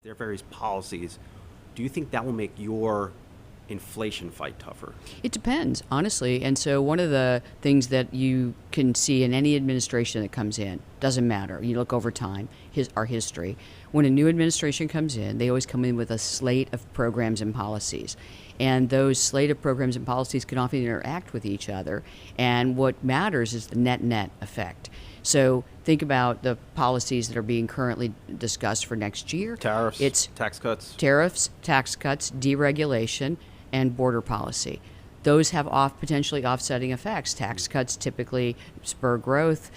There are various policies. Do you think that will make your inflation fight tougher? It depends, honestly. And so one of the things that you can see in any administration that comes in, doesn't matter, you look over time, our history, when a new administration comes in, they always come in with a slate of programs and policies. And those slate of programs and policies can often interact with each other. And what matters is the net-net effect. So think about the policies that are being currently discussed for next year. Tariffs, It's tax cuts. tariffs, tax cuts, deregulation, and border policy. Those have potentially offsetting effects. Tax cuts typically spur growth.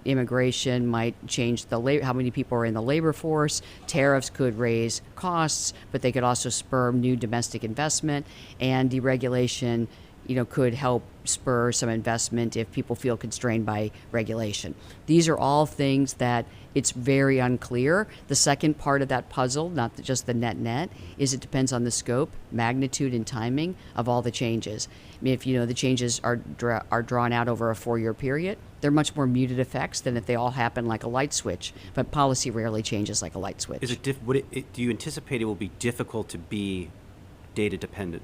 Immigration might change how many people are in the labor force. Tariffs could raise costs, but they could also spur new domestic investment. And deregulation, could help spur some investment if people feel constrained by regulation. These are all things that it's very unclear. The second part of that puzzle, not just the net, is it depends on the scope, magnitude, and timing of all the changes. I mean, if the changes are drawn out over a 4-year period, they're much more muted effects than if they all happen like a light switch. But policy rarely changes like a light switch. Is it do you anticipate it will be difficult to be data dependent?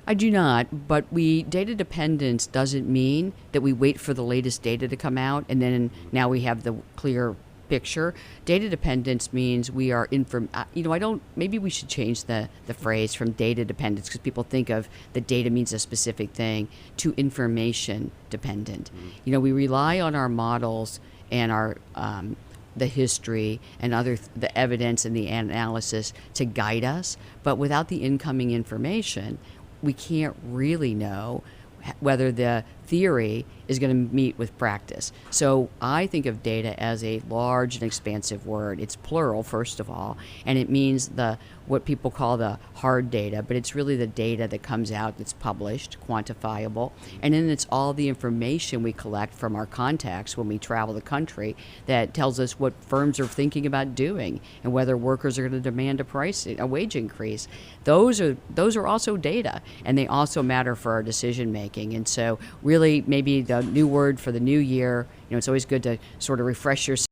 I do not, but data dependence doesn't mean that we wait for the latest data to come out and then now we have the clear picture. Data dependence means we are maybe we should change the phrase from data dependence, because people think of the data means a specific thing, to information dependent. Mm-hmm. We rely on our models and our the history and the evidence and the analysis to guide us, but without the incoming information, we can't really know whether the theory is going to meet with practice. So I think of data as a large and expansive word. It's plural, first of all, and it means what people call the hard data, but it's really the data that comes out that's published, quantifiable, and then it's all the information we collect from our contacts when we travel the country that tells us what firms are thinking about doing and whether workers are going to demand a wage increase. Those are also data, and they also matter for our decision making. And so really maybe the new word for the new year, it's always good to sort of refresh yourself